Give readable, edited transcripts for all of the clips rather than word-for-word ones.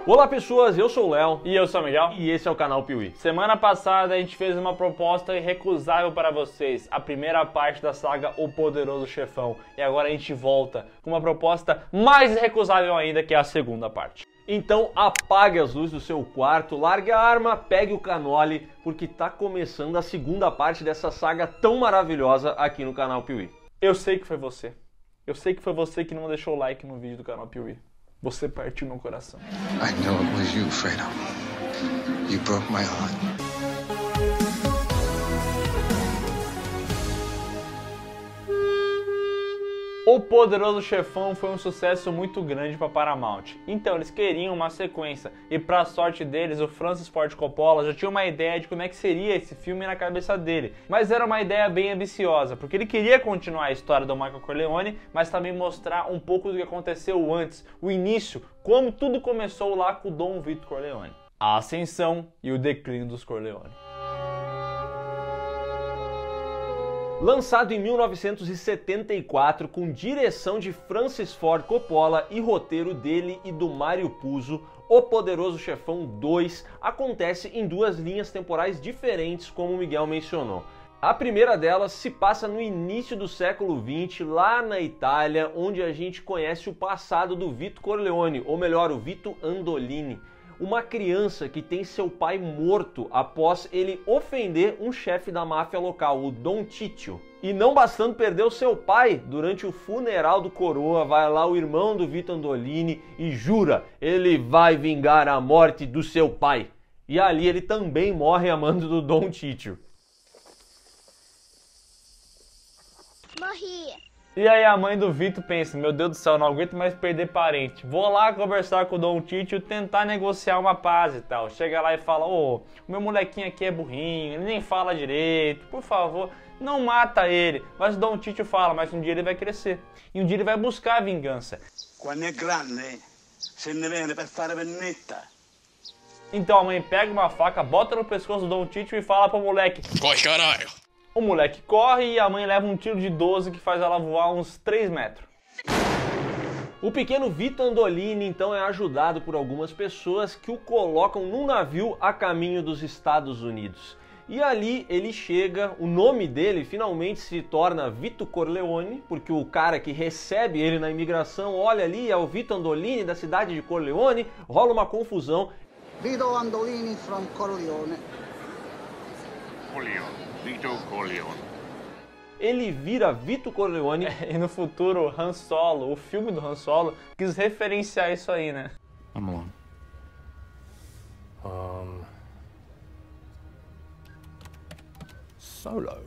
Olá pessoas, eu sou o Léo. E eu sou o Miguel. E esse é o canal Piuí. Semana passada a gente fez uma proposta irrecusável para vocês, a primeira parte da saga O Poderoso Chefão. E agora a gente volta com uma proposta mais irrecusável ainda, que é a segunda parte. Então apague as luzes do seu quarto, largue a arma, pegue o canole, porque tá começando a segunda parte dessa saga tão maravilhosa aqui no canal Piuí. Eu sei que foi você. Eu sei que foi você que não deixou o like no vídeo do canal Piuí. Você partiu meu coração. I know it was you, Fredo. You broke my heart. O Poderoso Chefão foi um sucesso muito grande para Paramount, então eles queriam uma sequência, e para sorte deles, o Francis Ford Coppola já tinha uma ideia de como é que seria esse filme na cabeça dele, mas era uma ideia bem ambiciosa, porque ele queria continuar a história do Michael Corleone, mas também mostrar um pouco do que aconteceu antes, o início, como tudo começou lá com o Dom Vito Corleone, a ascensão e o declínio dos Corleone. Lançado em 1974 com direção de Francis Ford Coppola e roteiro dele e do Mario Puzo, O Poderoso Chefão 2 acontece em duas linhas temporais diferentes, como o Miguel mencionou. A primeira delas se passa no início do século XX, lá na Itália, onde a gente conhece o passado do Vito Corleone, ou melhor, o Vito Andolini. Uma criança que tem seu pai morto após ele ofender um chefe da máfia local, o Don Tito. E não bastando perder o seu pai, durante o funeral do coroa, vai lá o irmão do Vito Andolini e jura, ele vai vingar a morte do seu pai. E ali ele também morre a mando do Don Tito. Morri. E aí a mãe do Vito pensa, meu Deus do céu, não aguento mais perder parente. Vou lá conversar com o Don Tito e tentar negociar uma paz e tal. Chega lá e fala, ô, o meu molequinho aqui é burrinho, ele nem fala direito, por favor, não mata ele. Mas o Don Tito fala, mas um dia ele vai crescer. E um dia ele vai buscar a vingança. Quando é grande, se ne viene per fare vendetta. Então a mãe pega uma faca, bota no pescoço do Don Tito e fala pro moleque, corre, caralho! O moleque corre e a mãe leva um tiro de 12 que faz ela voar uns 3 metros. O pequeno Vito Andolini então é ajudado por algumas pessoas que o colocam num navio a caminho dos Estados Unidos. E ali ele chega, o nome dele finalmente se torna Vito Corleone, porque o cara que recebe ele na imigração olha ali, é o Vito Andolini da cidade de Corleone, rola uma confusão. Vito Andolini from Corleone. Vito Corleone. Ele vira Vito Corleone. E no futuro, Han Solo, o filme do Han Solo, quis referenciar isso aí, né? I'm alone. Solo.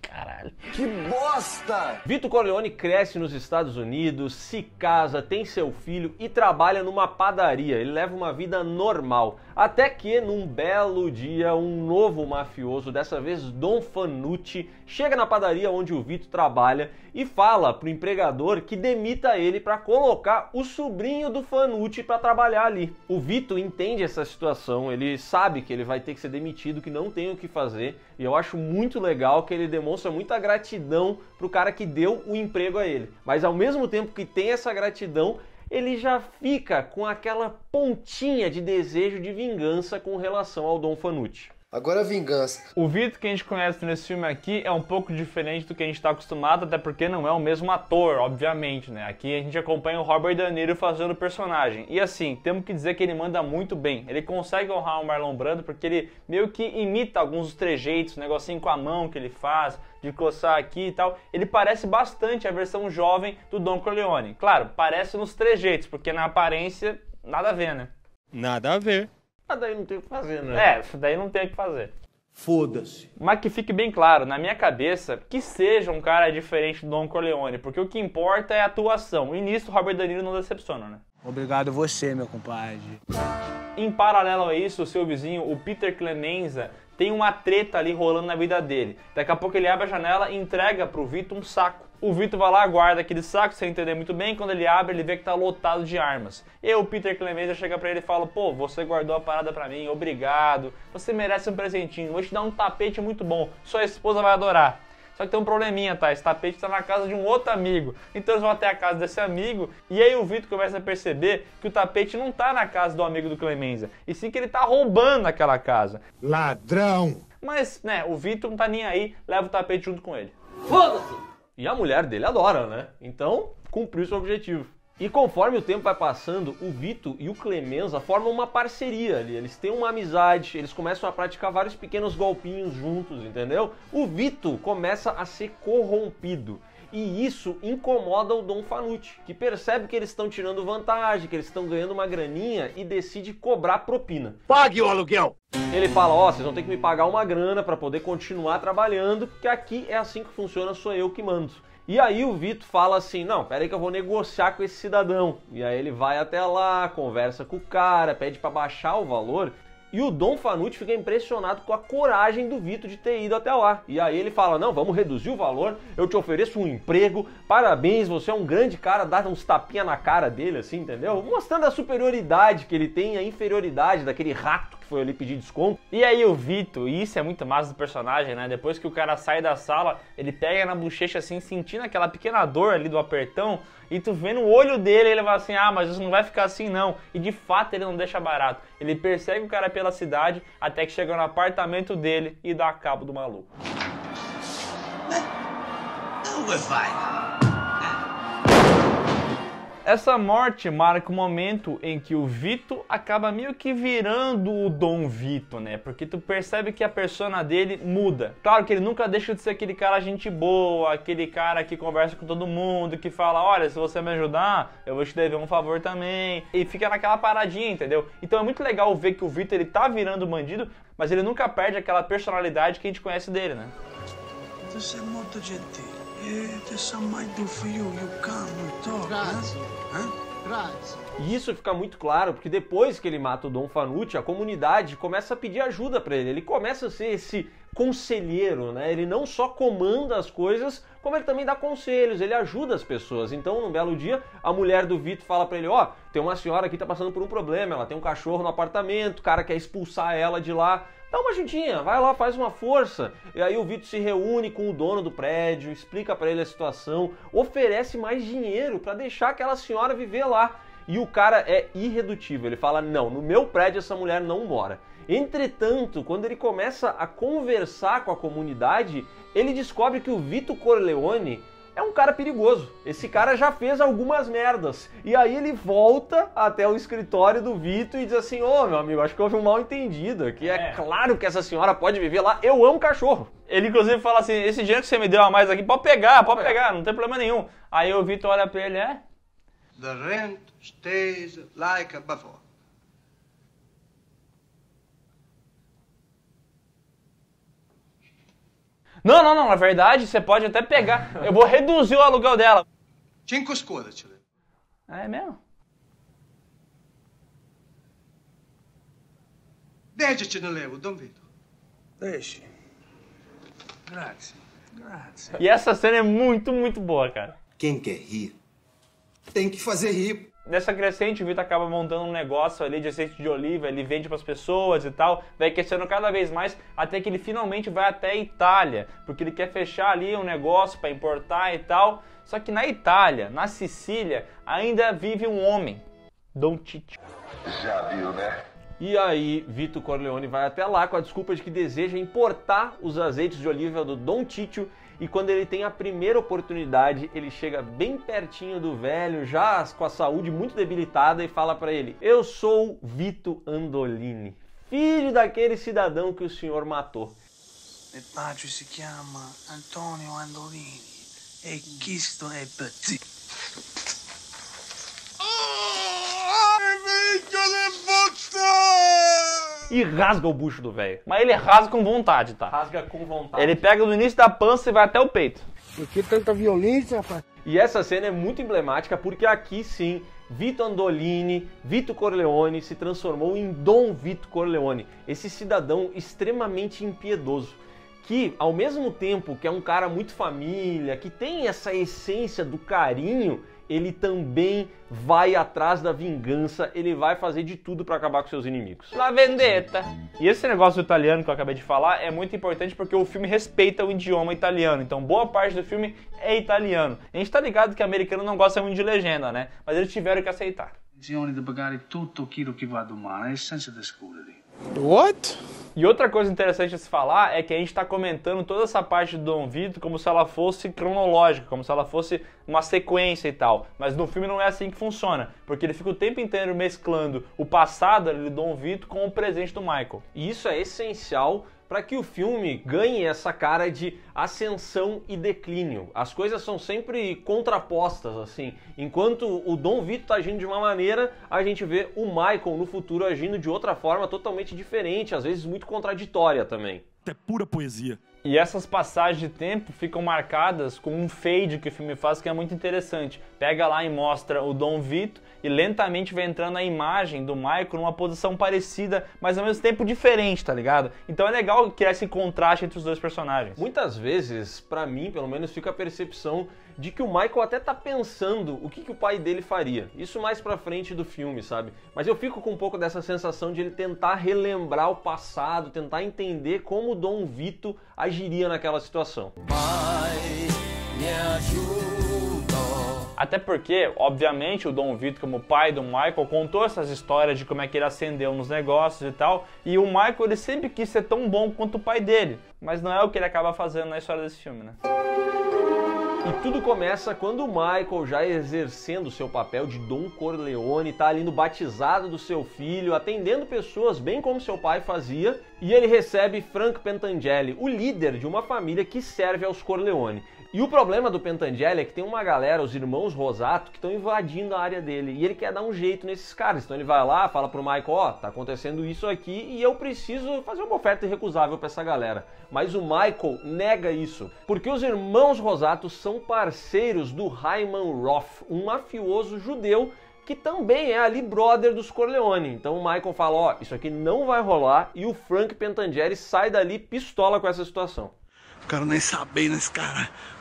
Caralho. Que bosta! Vito Corleone cresce nos Estados Unidos, se casa, tem seu filho e trabalha numa padaria. Ele leva uma vida normal. Até que, num belo dia, um novo mafioso, dessa vez Don Fanucci, chega na padaria onde o Vito trabalha e fala pro empregador que demita ele para colocar o sobrinho do Fanucci para trabalhar ali. O Vito entende essa situação, ele sabe que ele vai ter que ser demitido, que não tem o que fazer, e eu acho muito legal que ele demonstra muita gratidão pro cara que deu o emprego a ele. Mas ao mesmo tempo que tem essa gratidão, ele já fica com aquela pontinha de desejo de vingança com relação ao Don Fanucci. Agora a vingança. O Vito que a gente conhece nesse filme aqui é um pouco diferente do que a gente está acostumado, até porque não é o mesmo ator, obviamente, né? Aqui a gente acompanha o Robert De Niro fazendo o personagem. E assim, temos que dizer que ele manda muito bem. Ele consegue honrar o Marlon Brando porque ele meio que imita alguns dos trejeitos, o negocinho com a mão que ele faz, de coçar aqui e tal. Ele parece bastante a versão jovem do Don Corleone. Claro, parece nos trejeitos, porque na aparência, nada a ver, né? Nada a ver. Ah, daí não tem o que fazer, né? Daí não tem o que fazer. Foda-se. Mas que fique bem claro, na minha cabeça, que seja um cara diferente do Don Corleone, porque o que importa é a atuação. E nisso o Robert De Niro não decepciona, né? Obrigado você, meu compadre. Em paralelo a isso, o seu vizinho, o Peter Clemenza, tem uma treta ali rolando na vida dele. Daqui a pouco ele abre a janela e entrega pro Vito um saco. O Vito vai lá, guarda aquele saco, sem entender muito bem. Quando ele abre, ele vê que tá lotado de armas. E o Peter Clemenza chega pra ele e fala: pô, você guardou a parada pra mim, obrigado. Você merece um presentinho, vou te dar um tapete muito bom, sua esposa vai adorar. Só que tem um probleminha, tá? Esse tapete tá na casa de um outro amigo. Então eles vão até a casa desse amigo e aí o Vito começa a perceber que o tapete não tá na casa do amigo do Clemenza, e sim que ele tá roubando aquela casa. Ladrão! Mas, né, o Vito não tá nem aí, leva o tapete junto com ele. Foda-se! E a mulher dele adora, né? Então, cumpriu seu objetivo. E conforme o tempo vai passando, o Vito e o Clemenza formam uma parceria ali. Eles têm uma amizade, eles começam a praticar vários pequenos golpinhos juntos, entendeu? O Vito começa a ser corrompido. E isso incomoda o Dom Fanucci, que percebe que eles estão tirando vantagem, que eles estão ganhando uma graninha e decide cobrar propina. Pague o aluguel! Ele fala, ó, vocês vão ter que me pagar uma grana para poder continuar trabalhando, porque aqui é assim que funciona, sou eu que mando. E aí o Vito fala assim, não, pera aí que eu vou negociar com esse cidadão. E aí ele vai até lá, conversa com o cara, pede para baixar o valor. E o Dom Fanucci fica impressionado com a coragem do Vito de ter ido até lá. E aí ele fala, não, vamos reduzir o valor, eu te ofereço um emprego, parabéns, você é um grande cara, dá uns tapinha na cara dele, assim, entendeu? Mostrando a superioridade que ele tem, a inferioridade daquele rato que foi ali pedir desconto. E aí o Vito, e isso é muito massa do personagem, né? Depois que o cara sai da sala, ele pega na bochecha assim, sentindo aquela pequena dor ali do apertão, e tu vê no olho dele, ele vai assim, ah, mas isso não vai ficar assim não. E de fato ele não deixa barato. Ele persegue o cara pela cidade, até que chega no apartamento dele e dá cabo do maluco. Essa morte marca o momento em que o Vito acaba meio que virando o Dom Vito, né? Porque tu percebe que a persona dele muda. Claro que ele nunca deixa de ser aquele cara gente boa, aquele cara que conversa com todo mundo, que fala, olha, se você me ajudar, eu vou te dever um favor também. E fica naquela paradinha, entendeu? Então é muito legal ver que o Vito, ele tá virando bandido, mas ele nunca perde aquela personalidade que a gente conhece dele, né? Você é muito gentil. Deixa a mãe do filho e o cão e todo, Grazie. né? Grazie. E isso fica muito claro, porque depois que ele mata o Dom Fanucci, a comunidade começa a pedir ajuda para ele. Ele começa a ser esse conselheiro, né? Ele não só comanda as coisas, como ele também dá conselhos, ele ajuda as pessoas. Então, num belo dia, a mulher do Vito fala para ele, ó, tem uma senhora aqui que tá passando por um problema, ela tem um cachorro no apartamento, o cara quer expulsar ela de lá. Dá uma ajudinha, vai lá, faz uma força. E aí o Vito se reúne com o dono do prédio, explica para ele a situação, oferece mais dinheiro para deixar aquela senhora viver lá. E o cara é irredutível, ele fala, não, no meu prédio essa mulher não mora. Entretanto, quando ele começa a conversar com a comunidade, ele descobre que o Vito Corleone é um cara perigoso. Esse cara já fez algumas merdas. E aí ele volta até o escritório do Vito e diz assim, ô meu amigo, acho que houve um mal entendido aqui. É claro que essa senhora pode viver lá, eu amo cachorro. Ele inclusive fala assim, esse dinheiro que você me deu a mais aqui, pode pegar, não tem problema nenhum. Aí o Vito olha pra ele, The rent stays like before. Não, na verdade você pode até pegar, eu vou reduzir o aluguel dela. 5 scudi, ce le. É mesmo? 10 ce ne levo, Don Vito. 10. Grazie, grazie. E essa cena é muito, muito boa, cara. Quem quer rir, tem que fazer rir. Nessa crescente, o Vito acaba montando um negócio ali de azeite de oliva, ele vende para as pessoas e tal, vai crescendo cada vez mais, até que ele finalmente vai até a Itália, porque ele quer fechar ali um negócio para importar e tal. Só que na Itália, na Sicília, ainda vive um homem, Dom Tito. Já viu, né? E aí, Vito Corleone vai até lá com a desculpa de que deseja importar os azeites de oliva do Dom Tito. E quando ele tem a primeira oportunidade, ele chega bem pertinho do velho, já com a saúde muito debilitada, e fala para ele, eu sou Vito Andolini, filho daquele cidadão que o senhor matou. Il padre si chiama Antonio Andolini e questo è Petit. E rasga o bucho do velho. Mas ele rasga com vontade, tá? Rasga com vontade. Ele pega do início da pança e vai até o peito. Por que tanta violência, rapaz? E essa cena é muito emblemática porque aqui sim, Vito Andolini, Vito Corleone se transformou em Dom Vito Corleone, esse cidadão extremamente impiedoso, que ao mesmo tempo que é um cara muito família, que tem essa essência do carinho, ele também vai atrás da vingança, ele vai fazer de tudo para acabar com seus inimigos. La vendetta! E esse negócio do italiano que eu acabei de falar é muito importante porque o filme respeita o idioma italiano, então boa parte do filme é italiano. A gente tá ligado que americano não gosta muito de legenda, né? Mas eles tiveram que aceitar. Decisione di pagare tutto aquilo che va domani e senza discutere. What? E outra coisa interessante a se falar é que a gente está comentando toda essa parte do Dom Vito como se ela fosse cronológica, como se ela fosse uma sequência e tal. Mas no filme não é assim que funciona, porque ele fica o tempo inteiro mesclando o passado do Dom Vito com o presente do Michael. E isso é essencial para que o filme ganhe essa cara de ascensão e declínio. As coisas são sempre contrapostas, assim. Enquanto o Dom Vito está agindo de uma maneira, a gente vê o Michael no futuro agindo de outra forma totalmente diferente, às vezes muito contraditória também. É pura poesia. E essas passagens de tempo ficam marcadas com um fade que o filme faz que é muito interessante. Pega lá e mostra o Dom Vito e lentamente vai entrando a imagem do Michael numa posição parecida, mas ao mesmo tempo diferente, tá ligado? Então é legal criar esse contraste entre os dois personagens. Muitas vezes, pra mim, pelo menos, fica a percepção de que o Michael até tá pensando o que o pai dele faria. Isso mais pra frente do filme, sabe? Mas eu fico com um pouco dessa sensação de ele tentar relembrar o passado, tentar entender como o Dom Vito agiria naquela situação. Pai, me ajuda. Até porque, obviamente, o Dom Vito, como pai do Michael, contou essas histórias de como é que ele ascendeu nos negócios e tal, e o Michael, ele sempre quis ser tão bom quanto o pai dele, mas não é o que ele acaba fazendo na história desse filme, né? E tudo começa quando o Michael, já exercendo seu papel de Don Corleone, tá ali no batizado do seu filho, atendendo pessoas bem como seu pai fazia, e ele recebe Frank Pentangeli, o líder de uma família que serve aos Corleone. E o problema do Pentangeli é que tem uma galera, os irmãos Rosato, que estão invadindo a área dele, e ele quer dar um jeito nesses caras. Então ele vai lá, fala pro Michael, ó, tá acontecendo isso aqui e eu preciso fazer uma oferta irrecusável pra essa galera. Mas o Michael nega isso, porque os irmãos Rosato são parceiros do Hyman Roth, um mafioso judeu que também é ali brother dos Corleone. Então o Michael fala, ó, isso aqui não vai rolar, e o Frank Pentangeli sai dali pistola com essa situação. Não quero nem saber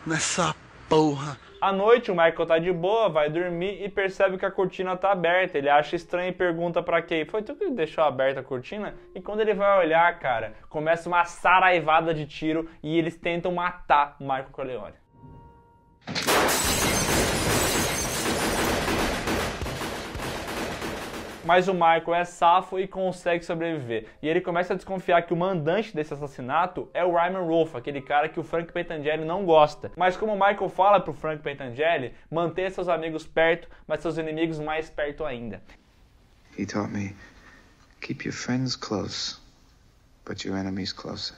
nessa porra. À noite, o Michael tá de boa, vai dormir e percebe que a cortina tá aberta. Ele acha estranho e pergunta pra Kay, foi tu que deixou aberta a cortina? E quando ele vai olhar, cara, começa uma saraivada de tiro e eles tentam matar o Michael Corleone. Mas o Michael é safo e consegue sobreviver. E ele começa a desconfiar que o mandante desse assassinato é o Hyman Roth, aquele cara que o Frank Pentangeli não gosta. Mas como o Michael fala pro Frank Pentangeli, manter seus amigos perto, mas seus inimigos mais perto ainda. He taught me, keep your friends close, but your enemies closer.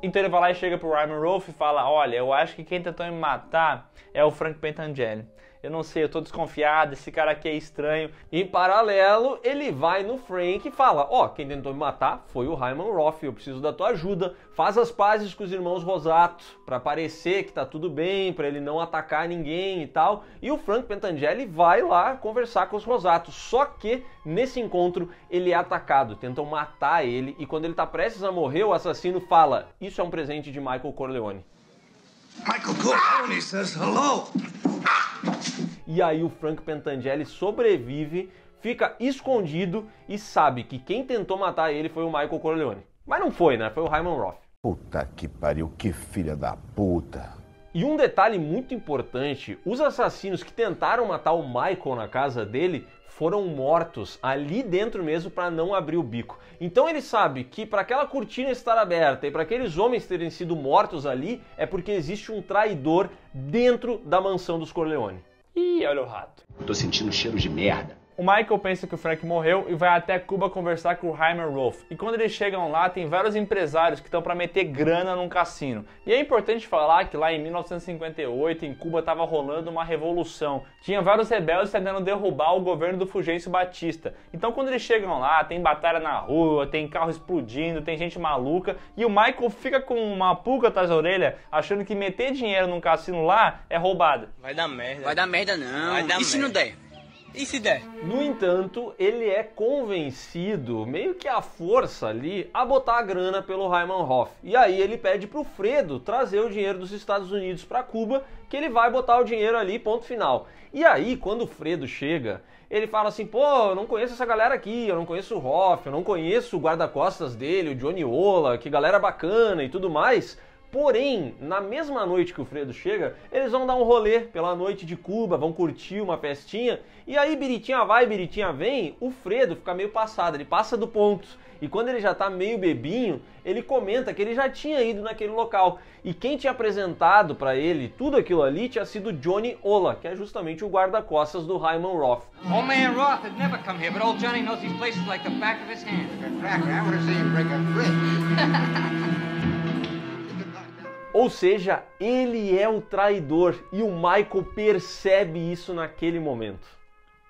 Então ele vai lá e chega pro Hyman Roth e fala, olha, eu acho que quem tentou me matar é o Frank Pentangeli. Eu não sei, eu tô desconfiado, esse cara aqui é estranho. Em paralelo, ele vai no Frank e fala, ó, quem tentou me matar foi o Hyman Roth, eu preciso da tua ajuda. Faz as pazes com os irmãos Rosato, pra parecer que tá tudo bem, pra ele não atacar ninguém e tal. E o Frank Pentangeli vai lá conversar com os Rosato. Só que, nesse encontro, ele é atacado, tentam matar ele. E quando ele tá prestes a morrer, o assassino fala, isso é um presente de Michael Corleone. Michael Corleone says hello. E aí o Frank Pentangeli sobrevive, fica escondido e sabe que quem tentou matar ele foi o Michael Corleone. Mas não foi, né? Foi o Hyman Roth. Puta que pariu, que filha da puta. E um detalhe muito importante, os assassinos que tentaram matar o Michael na casa dele foram mortos ali dentro mesmo para não abrir o bico. Então ele sabe que para aquela cortina estar aberta e para aqueles homens terem sido mortos ali é porque existe um traidor dentro da mansão dos Corleone. Ih, olha o rato. Tô sentindo cheiro de merda. O Michael pensa que o Frank morreu e vai até Cuba conversar com o Hyman Roth. E quando eles chegam lá, tem vários empresários que estão para meter grana num cassino. E é importante falar que lá em 1958, em Cuba, estava rolando uma revolução. Tinha vários rebeldes tentando derrubar o governo do Fulgêncio Batista. Então quando eles chegam lá, tem batalha na rua, tem carro explodindo, tem gente maluca. E o Michael fica com uma pulga atrás da orelha, achando que meter dinheiro num cassino lá é roubada. Vai dar merda. Vai dar merda não. Vai dar merda. Se não der? E se der? No entanto, ele é convencido, meio que à força ali, a botar a grana pelo Hyman Hoff. E aí ele pede pro Fredo trazer o dinheiro dos Estados Unidos para Cuba, que ele vai botar o dinheiro ali, ponto final. E aí, quando o Fredo chega, ele fala assim, pô, eu não conheço essa galera aqui, eu não conheço o Hoff, eu não conheço o guarda-costas dele, o Johnny Ola, que galera bacana e tudo mais. Porém, na mesma noite que o Fredo chega, eles vão dar um rolê pela noite de Cuba, vão curtir uma festinha, e aí biritinha vai, biritinha vem, o Fredo fica meio passado, ele passa do ponto. E quando ele já tá meio bebinho, ele comenta que ele já tinha ido naquele local. E quem tinha apresentado pra ele tudo aquilo ali tinha sido Johnny Ola, que é justamente o guarda-costas do Hyman Roth. Old man Roth had never come here, but old Johnny knows these places like the back of his hand. I want to see him break a brick. Ou seja, ele é o traidor e o Michael percebe isso naquele momento.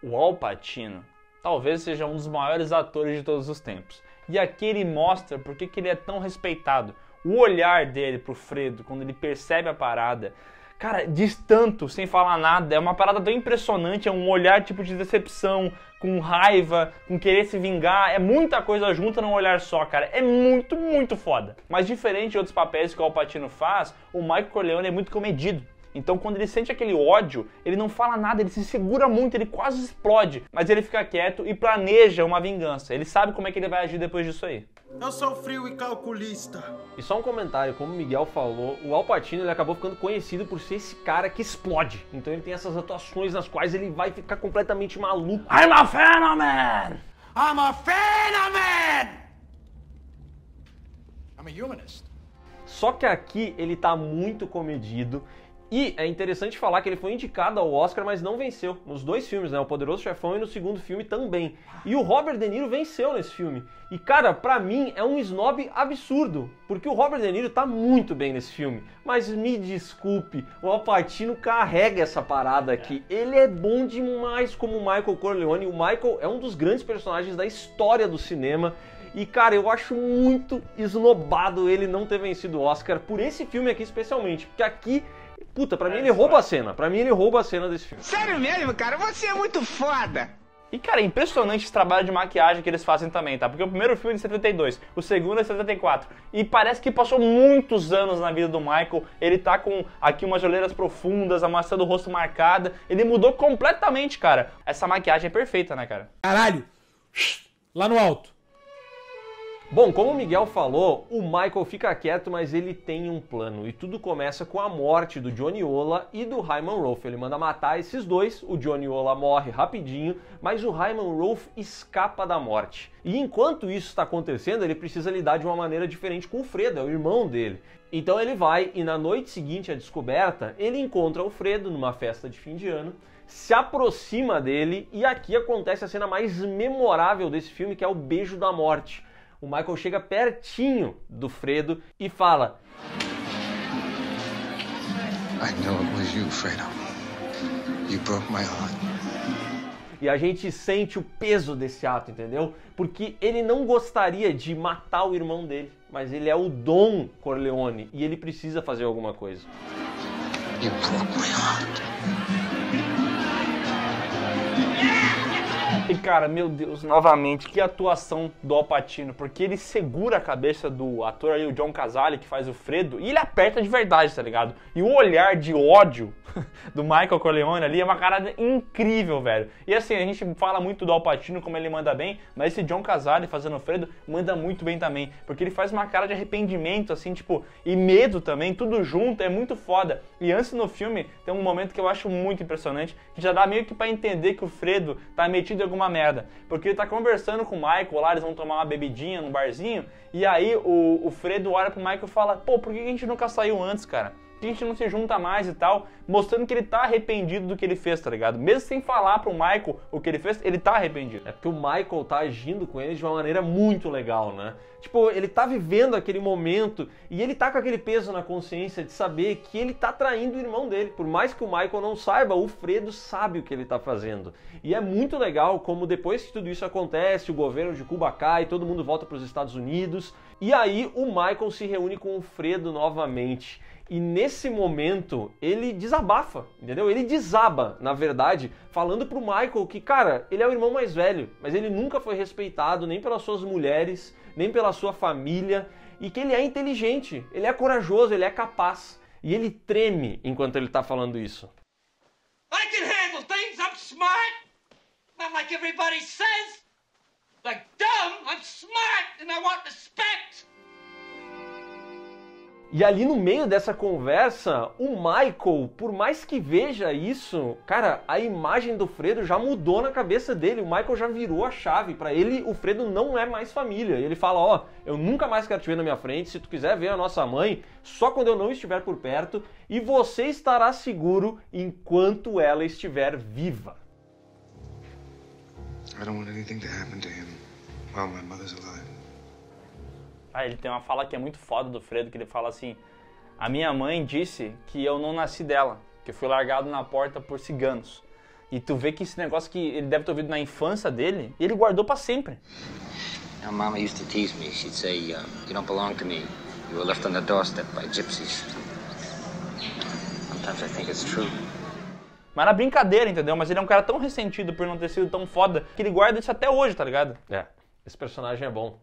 O Al Pacino talvez seja um dos maiores atores de todos os tempos. E aqui ele mostra por que ele é tão respeitado. O olhar dele pro Fredo, quando ele percebe a parada, cara, diz tanto, sem falar nada. É uma parada tão impressionante, é um olhar tipo de decepção, com raiva, com querer se vingar. É muita coisa junta num olhar só, cara. É muito, muito foda. Mas diferente de outros papéis que o Al Pacino faz, o Michael Corleone é muito comedido. Então quando ele sente aquele ódio, ele não fala nada, ele se segura muito, ele quase explode. Mas ele fica quieto e planeja uma vingança. Ele sabe como é que ele vai agir depois disso aí. Eu sou frio e calculista. E só um comentário, como o Miguel falou, o Al Pacino ele acabou ficando conhecido por ser esse cara que explode. Então ele tem essas atuações nas quais ele vai ficar completamente maluco. I'm a phenomenon! I'm a phenomenon! I'm a humanist. Só que aqui ele tá muito comedido. E é interessante falar que ele foi indicado ao Oscar, mas não venceu. Nos dois filmes, né? O Poderoso Chefão e no segundo filme também. E o Robert De Niro venceu nesse filme. E, cara, pra mim é um snob absurdo. Porque o Robert De Niro tá muito bem nesse filme. Mas me desculpe, o Al Pacino carrega essa parada aqui. Ele é bom demais como o Michael Corleone. O Michael é um dos grandes personagens da história do cinema. E, cara, eu acho muito esnobado ele não ter vencido o Oscar por esse filme aqui especialmente. Porque aqui... Puta, pra mim ele rouba a cena. Pra mim ele rouba a cena desse filme. Sério mesmo, cara? Você é muito foda. E, cara, é impressionante esse trabalho de maquiagem que eles fazem também, tá? Porque o primeiro filme é de 72, o segundo é de 74. E parece que passou muitos anos na vida do Michael. Ele tá com aqui umas olheiras profundas, a maçã do rosto marcada. Ele mudou completamente, cara. Essa maquiagem é perfeita, né, cara? Caralho. Lá no alto. Bom, como o Miguel falou, o Michael fica quieto, mas ele tem um plano. E tudo começa com a morte do Johnny Ola e do Hyman Roth. Ele manda matar esses dois, o Johnny Ola morre rapidinho, mas o Hyman Roth escapa da morte. E enquanto isso está acontecendo, ele precisa lidar de uma maneira diferente com o Fredo, é o irmão dele. Então ele vai e na noite seguinte à descoberta, ele encontra o Fredo numa festa de fim de ano, se aproxima dele e aqui acontece a cena mais memorável desse filme, que é o beijo da morte. O Michael chega pertinho do Fredo e fala: I know it was you, Fredo. You broke my heart. E a gente sente o peso desse ato, entendeu? Porque ele não gostaria de matar o irmão dele, mas ele é o Don Corleone e ele precisa fazer alguma coisa. You broke my heart. E, cara, meu Deus, novamente, que atuação do Al Pacino, porque ele segura a cabeça do ator aí, o John Cazale, que faz o Fredo, e ele aperta de verdade, tá ligado? E o olhar de ódio do Michael Corleone ali é uma parada incrível, velho. E assim, a gente fala muito do Al Pacino, como ele manda bem, mas esse John Cazale fazendo o Fredo manda muito bem também, porque ele faz uma cara de arrependimento, assim, tipo, e medo também, tudo junto, é muito foda. E antes no filme, tem um momento que eu acho muito impressionante, que já dá meio que pra entender que o Fredo tá metido em alguma merda, porque ele tá conversando com o Michael lá, eles vão tomar uma bebidinha num barzinho, e aí o Fredo olha pro Michael e fala: pô, por que a gente nunca saiu antes, cara? Por que a gente não se junta mais e tal? Mostrando que ele tá arrependido do que ele fez, tá ligado? Mesmo sem falar pro Michael o que ele fez, ele tá arrependido. É porque o Michael tá agindo com ele de uma maneira muito legal, né? Tipo, ele tá vivendo aquele momento e ele tá com aquele peso na consciência de saber que ele tá traindo o irmão dele. Por mais que o Michael não saiba, o Fredo sabe o que ele tá fazendo. E é muito legal como depois que tudo isso acontece, o governo de Cuba cai, todo mundo volta pros Estados Unidos. E aí o Michael se reúne com o Fredo novamente. E nesse momento, ele desabafa, entendeu? Ele desaba, na verdade, falando pro Michael que, cara, ele é o irmão mais velho, mas ele nunca foi respeitado nem pelas suas mulheres, nem pela sua família, e que ele é inteligente, ele é corajoso, ele é capaz. E ele treme enquanto ele tá falando isso. I can handle things, I'm smart! Not like everybody says! Like dumb, I'm smart and I want respect! E ali no meio dessa conversa, o Michael, por mais que veja isso, cara, a imagem do Fredo já mudou na cabeça dele. O Michael já virou a chave. Pra ele, o Fredo não é mais família. Ele fala, ó, eu nunca mais quero te ver na minha frente. Se tu quiser ver a nossa mãe, só quando eu não estiver por perto. E você estará seguro enquanto ela estiver viva. I don't want anything to happen to him while my mother's alive. Ah, ele tem uma fala que é muito foda do Fredo, que ele fala assim: a minha mãe disse que eu não nasci dela, que eu fui largado na porta por ciganos. E tu vê que esse negócio que ele deve ter ouvido na infância dele, ele guardou pra sempre. Now, Mama used to tease me. She'd say, you don't belong to me. You were left on the doorstep by gypsies. Sometimes I think it's true. Mas era brincadeira, entendeu? Mas ele é um cara tão ressentido por não ter sido tão foda, que ele guarda isso até hoje, tá ligado? É, esse personagem é bom.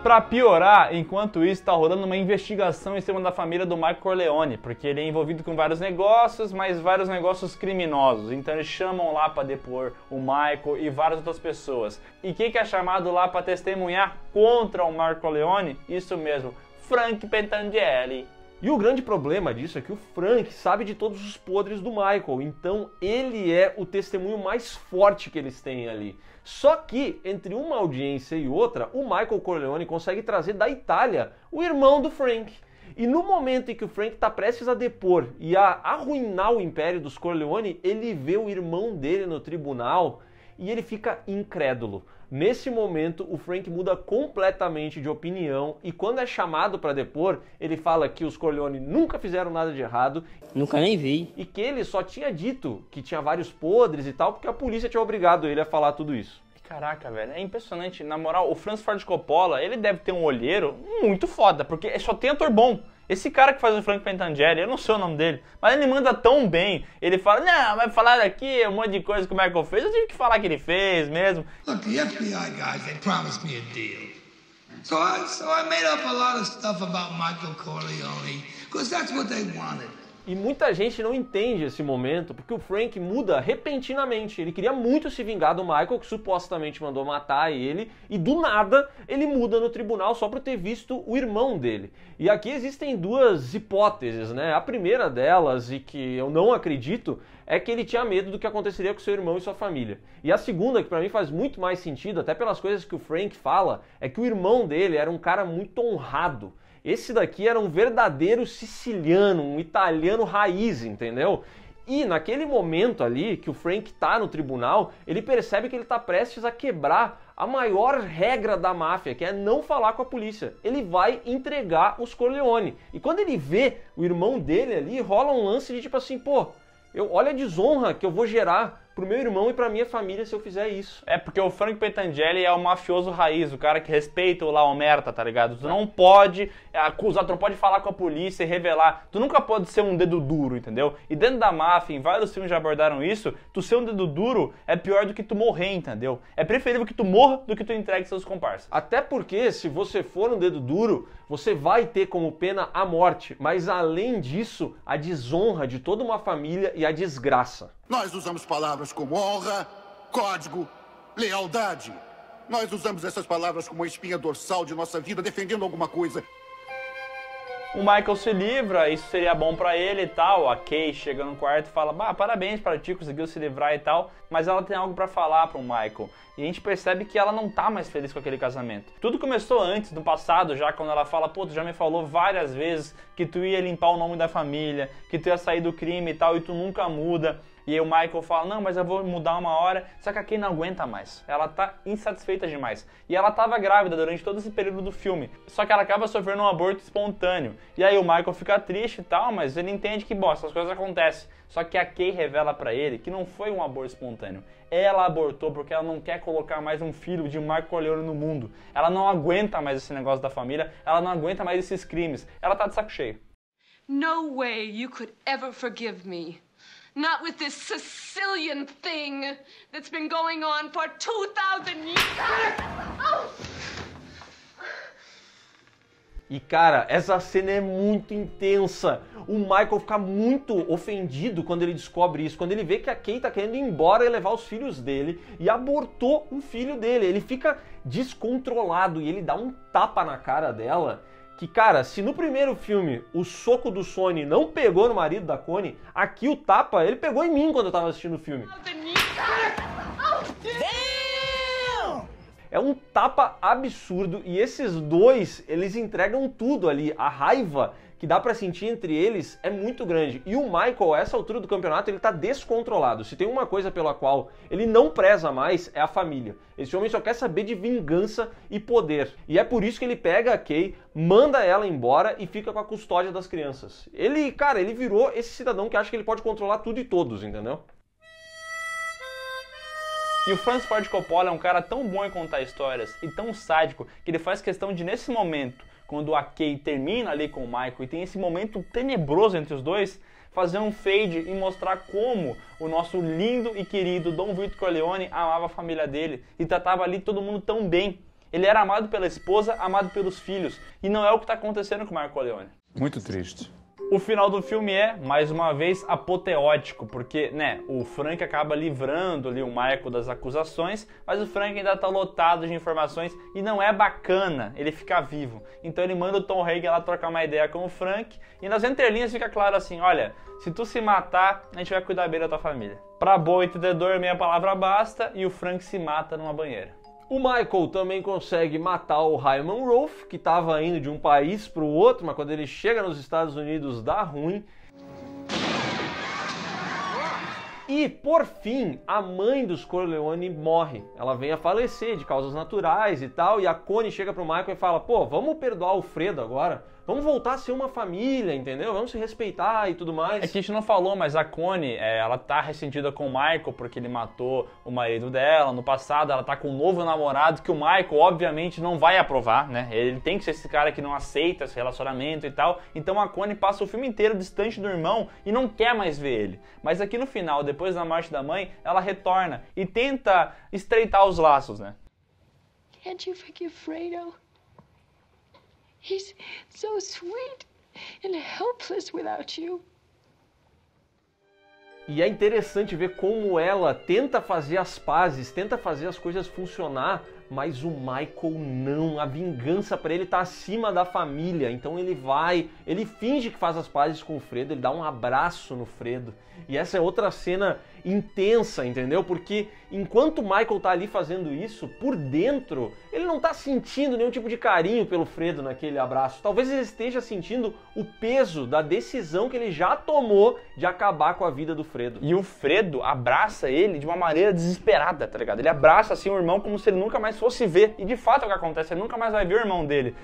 Pra piorar, enquanto isso, tá rolando uma investigação em cima da família do Michael Corleone, porque ele é envolvido com vários negócios, mas vários negócios criminosos. Então eles chamam lá pra depor o Michael e várias outras pessoas. E quem que é chamado lá pra testemunhar contra o Michael Corleone? Isso mesmo, Frank Pentangeli. E o grande problema disso é que o Frank sabe de todos os podres do Michael, então ele é o testemunho mais forte que eles têm ali. Só que, entre uma audiência e outra, o Michael Corleone consegue trazer da Itália o irmão do Frank. E no momento em que o Frank está prestes a depor e a arruinar o império dos Corleone, ele vê o irmão dele no tribunal e ele fica incrédulo. Nesse momento, o Frank muda completamente de opinião e quando é chamado para depor, ele fala que os Corleone nunca fizeram nada de errado. Nunca nem vi. E que ele só tinha dito que tinha vários podres e tal, porque a polícia tinha obrigado ele a falar tudo isso. Caraca, velho, é impressionante. Na moral, o Francis Ford Coppola, ele deve ter um olheiro muito foda, porque só tem ator bom. Esse cara que faz o Frank Pentangeli, eu não sei o nome dele, mas ele manda tão bem. Ele fala, não, vai falar aqui um monte de coisa que o Michael fez. Eu tive que falar que ele fez mesmo. Look, the FBI guys, they promised me a deal. So I made up a lot of stuff about Michael Corleone, because that's what they wanted. E muita gente não entende esse momento, porque o Frank muda repentinamente. Ele queria muito se vingar do Michael, que supostamente mandou matar ele, e do nada ele muda no tribunal só por ter visto o irmão dele. E aqui existem duas hipóteses, né? A primeira delas, e que eu não acredito, é que ele tinha medo do que aconteceria com seu irmão e sua família. E a segunda, que pra mim faz muito mais sentido, até pelas coisas que o Frank fala, é que o irmão dele era um cara muito honrado. Esse daqui era um verdadeiro siciliano, um italiano raiz, entendeu? E naquele momento ali, que o Frank tá no tribunal, ele percebe que ele tá prestes a quebrar a maior regra da máfia, que é não falar com a polícia. Ele vai entregar os Corleone. E quando ele vê o irmão dele ali, rola um lance de tipo assim, pô, olha a desonra que eu vou gerar pro meu irmão e pra minha família se eu fizer isso. É porque o Frank Pentangeli é o mafioso raiz, o cara que respeita o La Omerta, tá ligado? Tu não pode acusar, tu não pode falar com a polícia e revelar. Tu nunca pode ser um dedo duro, entendeu? E dentro da máfia, em vários filmes já abordaram isso, tu ser um dedo duro é pior do que tu morrer, entendeu? É preferível que tu morra do que tu entregue seus comparsas. Até porque, se você for um dedo duro, você vai ter como pena a morte, mas além disso, a desonra de toda uma família e a desgraça. Nós usamos palavras como honra, código, lealdade. Nós usamos essas palavras como uma espinha dorsal de nossa vida, defendendo alguma coisa. O Michael se livra, isso seria bom pra ele e tal. A Kay chega no quarto e fala, parabéns pra ti, conseguiu se livrar e tal. Mas ela tem algo pra falar pro Michael. E a gente percebe que ela não tá mais feliz com aquele casamento. Tudo começou antes, no passado, já quando ela fala, pô, tu já me falou várias vezes que tu ia limpar o nome da família, que tu ia sair do crime e tal, e tu nunca muda. E aí o Michael fala, não, mas eu vou mudar uma hora. Só que a Kay não aguenta mais. Ela tá insatisfeita demais. E ela tava grávida durante todo esse período do filme. Só que ela acaba sofrendo um aborto espontâneo. E aí o Michael fica triste e tal, mas ele entende que, bom, essas coisas acontecem. Só que a Kay revela pra ele que não foi um aborto espontâneo. Ela abortou porque ela não quer colocar mais um filho de Michael Corleone no mundo. Ela não aguenta mais esse negócio da família. Ela não aguenta mais esses crimes. Ela tá de saco cheio. No way you could ever forgive me. Not with this Sicilian thing that's been going on for 2,000 years. E cara, essa cena é muito intensa. O Michael fica muito ofendido quando ele descobre isso, quando ele vê que a Kay tá querendo ir embora e levar os filhos dele e abortou um filho dele. Ele fica descontrolado e ele dá um tapa na cara dela. Que, cara, se no primeiro filme o soco do Sonny não pegou no marido da Connie, aqui o tapa, ele pegou em mim quando eu tava assistindo o filme. É um tapa absurdo e esses dois, eles entregam tudo ali. A raiva que dá pra sentir entre eles é muito grande. E o Michael, a essa altura do campeonato, ele tá descontrolado. Se tem uma coisa pela qual ele não preza mais, é a família. Esse homem só quer saber de vingança e poder. E é por isso que ele pega a Kay, manda ela embora e fica com a custódia das crianças. Ele, cara, ele virou esse cidadão que acha que ele pode controlar tudo e todos, entendeu? E o Francis Ford Coppola é um cara tão bom em contar histórias e tão sádico que ele faz questão de, nesse momento, quando a Kay termina ali com o Michael e tem esse momento tenebroso entre os dois, fazer um fade e mostrar como o nosso lindo e querido Dom Vito Corleone amava a família dele e tratava ali todo mundo tão bem. Ele era amado pela esposa, amado pelos filhos, e não é o que está acontecendo com o Michael Corleone. Muito triste. O final do filme é, mais uma vez, apoteótico, porque, né, o Frank acaba livrando ali o Michael das acusações, mas o Frank ainda tá lotado de informações e não é bacana ele ficar vivo. Então ele manda o Tom Hagen lá trocar uma ideia com o Frank e nas entrelinhas fica claro assim, olha, se tu se matar, a gente vai cuidar bem da tua família. Pra boa entendedor, meia palavra basta e o Frank se mata numa banheira. O Michael também consegue matar o Hyman Rolfe, que estava indo de um país para o outro, mas quando ele chega nos Estados Unidos dá ruim. E, por fim, a mãe dos Corleone morre. Ela vem a falecer de causas naturais e tal, e a Connie chega pro Michael e fala, pô, vamos perdoar o Fredo agora? Vamos voltar a ser uma família, entendeu? Vamos se respeitar e tudo mais. É que a gente não falou, mas a Connie, ela tá ressentida com o Michael porque ele matou o marido dela. No passado, ela tá com um novo namorado que o Michael, obviamente, não vai aprovar, né? Ele tem que ser esse cara que não aceita esse relacionamento e tal. Então a Connie passa o filme inteiro distante do irmão e não quer mais ver ele. Mas aqui no final, depois da morte da mãe, ela retorna e tenta estreitar os laços, né? Can't you forgive Fredo? He's so sweet and helpless without you. E é interessante ver como ela tenta fazer as pazes, tenta fazer as coisas funcionar, mas o Michael não. A vingança pra ele tá acima da família. Então ele finge que faz as pazes com o Fredo, ele dá um abraço no Fredo. E essa é outra cena intensa, entendeu? Porque enquanto o Michael tá ali fazendo isso, por dentro, ele não tá sentindo nenhum tipo de carinho pelo Fredo naquele abraço. Talvez ele esteja sentindo o peso da decisão que ele já tomou de acabar com a vida do Fredo. E o Fredo abraça ele de uma maneira desesperada, tá ligado? Ele abraça assim o irmão como se ele nunca mais fosse ver. E de fato é o que acontece, ele nunca mais vai ver o irmão dele.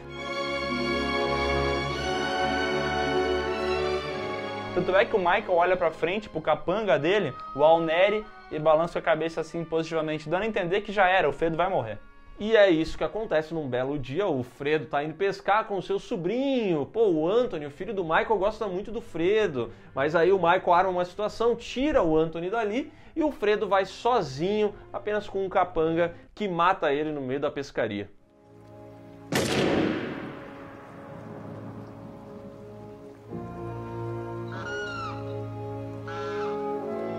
Tanto é que o Michael olha pra frente, pro capanga dele, o Alneri, e balança a cabeça assim positivamente, dando a entender que já era, o Fredo vai morrer. E é isso que acontece num belo dia, o Fredo tá indo pescar com o seu sobrinho. Pô, o Anthony, o filho do Michael, gosta muito do Fredo. Mas aí o Michael arma uma situação, tira o Anthony dali e o Fredo vai sozinho, apenas com um capanga que mata ele no meio da pescaria.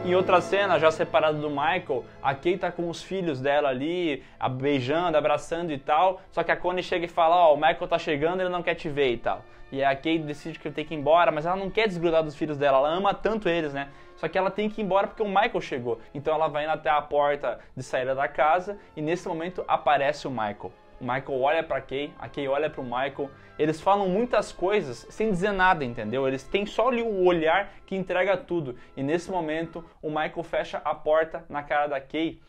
Em outra cena, já separada do Michael, a Kay tá com os filhos dela ali, beijando, abraçando e tal, só que a Connie chega e fala, ó, o Michael tá chegando, ele não quer te ver e tal. E a Kay decide que ele tem que ir embora, mas ela não quer desgrudar dos filhos dela, ela ama tanto eles, né? Só que ela tem que ir embora porque o Michael chegou. Então ela vai indo até a porta de saída da casa e nesse momento aparece o Michael. O Michael olha pra Kay, a Kay olha pro Michael, eles falam muitas coisas sem dizer nada, entendeu? Eles têm só ali o olhar que entrega tudo. E nesse momento, o Michael fecha a porta na cara da Kay.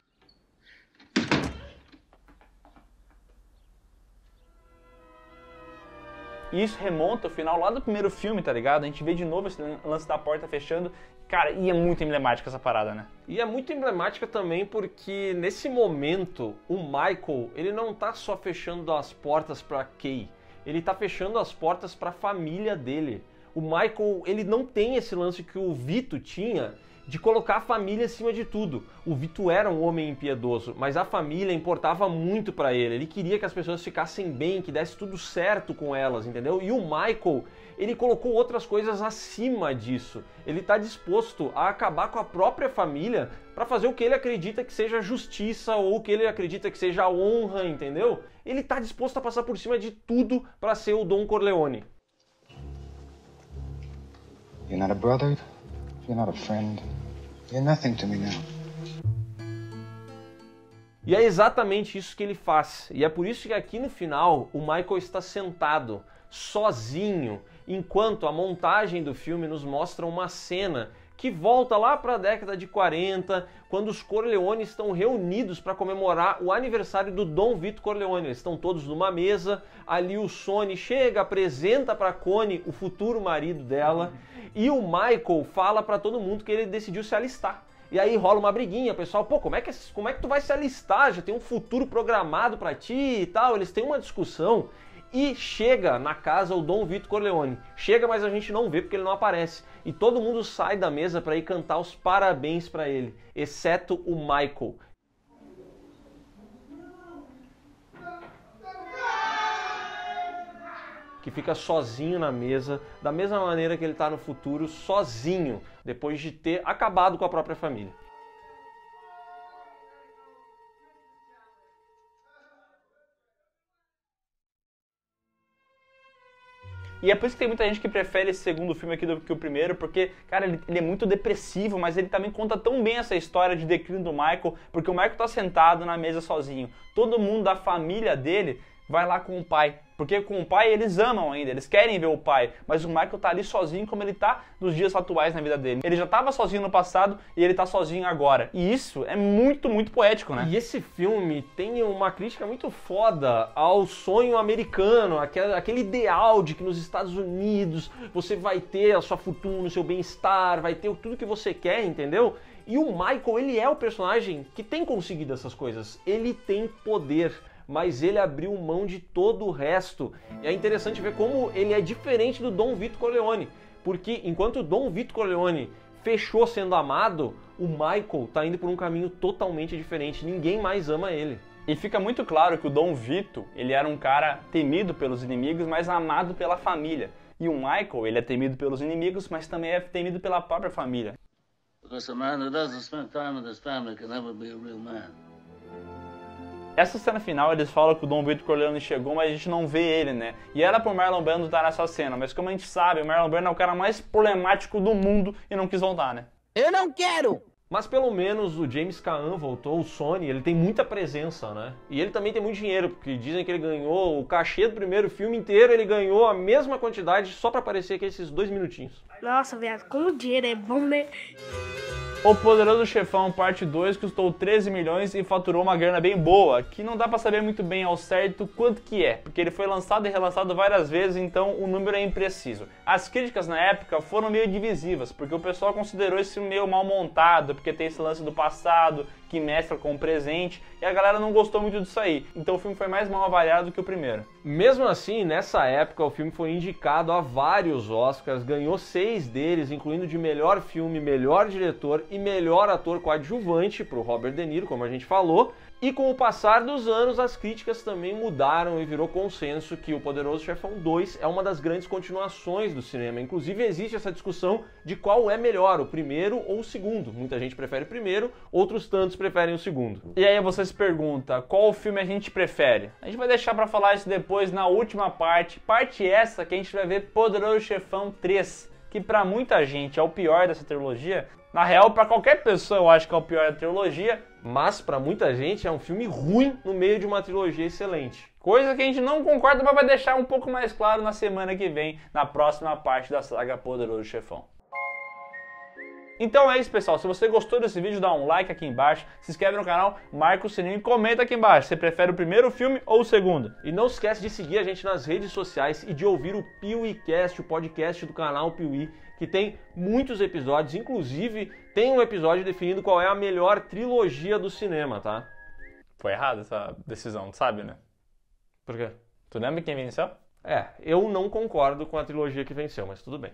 E isso remonta ao final lá do primeiro filme, tá ligado? A gente vê de novo esse lance da porta fechando. Cara, e é muito emblemática essa parada, né? E é muito emblemática também porque nesse momento o Michael, ele não tá só fechando as portas pra Kay, ele tá fechando as portas pra família dele. O Michael, ele não tem esse lance que o Vito tinha de colocar a família acima de tudo. O Vito era um homem impiedoso, mas a família importava muito pra ele. Ele queria que as pessoas ficassem bem, que desse tudo certo com elas, entendeu? E o Michael, ele colocou outras coisas acima disso. Ele tá disposto a acabar com a própria família pra fazer o que ele acredita que seja justiça ou o que ele acredita que seja honra, entendeu? Ele tá disposto a passar por cima de tudo pra ser o Don Corleone. You're not a brother. You're not a friend. You're nothing to me now. E é exatamente isso que ele faz. E é por isso que aqui no final o Michael está sentado, sozinho, enquanto a montagem do filme nos mostra uma cena que volta lá para a década de 40, quando os Corleone estão reunidos para comemorar o aniversário do Dom Vito Corleone. Eles estão todos numa mesa, ali o Sonny chega, apresenta para Connie o futuro marido dela, e o Michael fala para todo mundo que ele decidiu se alistar. E aí rola uma briguinha, o pessoal, pô, como é que tu vai se alistar? Já tem um futuro programado para ti e tal. Eles têm uma discussão. E chega na casa o Dom Vito Corleone. Chega, mas a gente não vê porque ele não aparece. E todo mundo sai da mesa para ir cantar os parabéns para ele, exceto o Michael. Que fica sozinho na mesa, da mesma maneira que ele está no futuro, sozinho, depois de ter acabado com a própria família. E é por isso que tem muita gente que prefere esse segundo filme aqui do que o primeiro, porque, cara, ele é muito depressivo, mas ele também conta tão bem essa história de declínio do Michael, porque o Michael tá sentado na mesa sozinho. Todo mundo da família dele vai lá com o pai, porque com o pai eles amam ainda, eles querem ver o pai, mas o Michael tá ali sozinho como ele tá nos dias atuais na vida dele. Ele já tava sozinho no passado e ele tá sozinho agora. E isso é muito, muito poético, né? E esse filme tem uma crítica muito foda ao sonho americano, aquele ideal de que nos Estados Unidos você vai ter a sua fortuna, o seu bem-estar, vai ter tudo que você quer, entendeu? E o Michael, ele é o personagem que tem conseguido essas coisas. Ele tem poder, mas ele abriu mão de todo o resto. E é interessante ver como ele é diferente do Dom Vito Corleone, porque enquanto o Dom Vito Corleone fechou sendo amado, o Michael tá indo por um caminho totalmente diferente, ninguém mais ama ele. E fica muito claro que o Dom Vito, ele era um cara temido pelos inimigos, mas amado pela família. E o Michael, ele é temido pelos inimigos, mas também é temido pela própria família. Because a man who doesn't spend time with his family can never be a real man. Essa cena final, eles falam que o Dom Vito Corleone chegou, mas a gente não vê ele, né? E era pro Marlon Brando estar nessa cena, mas como a gente sabe, o Marlon Brando é o cara mais problemático do mundo e não quis voltar, né? Eu não quero! Mas pelo menos o James Caan voltou, o Sonny, ele tem muita presença, né? E ele também tem muito dinheiro, porque dizem que ele ganhou o cachê do primeiro filme inteiro, ele ganhou a mesma quantidade só pra aparecer aqui esses 2 minutinhos. Nossa, viado, como o dinheiro é bom, né? O Poderoso Chefão Parte 2 custou 13 milhões e faturou uma grana bem boa, que não dá pra saber muito bem ao certo quanto que é, porque ele foi lançado e relançado várias vezes, então o número é impreciso. As críticas na época foram meio divisivas, porque o pessoal considerou esse filme meio mal montado, porque tem esse lance do passado, que mescla com o presente, e a galera não gostou muito disso aí, então o filme foi mais mal avaliado que o primeiro. Mesmo assim, nessa época o filme foi indicado a vários Oscars, ganhou 6 deles, incluindo de melhor filme, melhor diretor e melhor ator coadjuvante pro Robert De Niro, como a gente falou. E com o passar dos anos, as críticas também mudaram e virou consenso que O Poderoso Chefão 2 é uma das grandes continuações do cinema. Inclusive existe essa discussão de qual é melhor, o primeiro ou o segundo. Muita gente prefere o primeiro, outros tantos preferem o segundo. E aí você se pergunta, qual filme a gente prefere? A gente vai deixar pra falar isso depois na última parte essa que a gente vai ver Poderoso Chefão 3, que pra muita gente é o pior dessa trilogia. Na real, pra qualquer pessoa eu acho que é o pior da trilogia, mas pra muita gente é um filme ruim no meio de uma trilogia excelente. Coisa que a gente não concorda, mas vai deixar um pouco mais claro na semana que vem, na próxima parte da saga Poderoso Chefão. Então é isso, pessoal. Se você gostou desse vídeo, dá um like aqui embaixo, se inscreve no canal, marca o sininho e comenta aqui embaixo. Você prefere o primeiro filme ou o segundo? E não esquece de seguir a gente nas redes sociais e de ouvir o PeeWeeCast, o podcast do canal Piuí, que tem muitos episódios, inclusive tem um episódio definindo qual é a melhor trilogia do cinema, tá? Foi errada essa decisão, tu sabe, né? Por quê? Tu lembra quem venceu? Eu não concordo com a trilogia que venceu, mas tudo bem.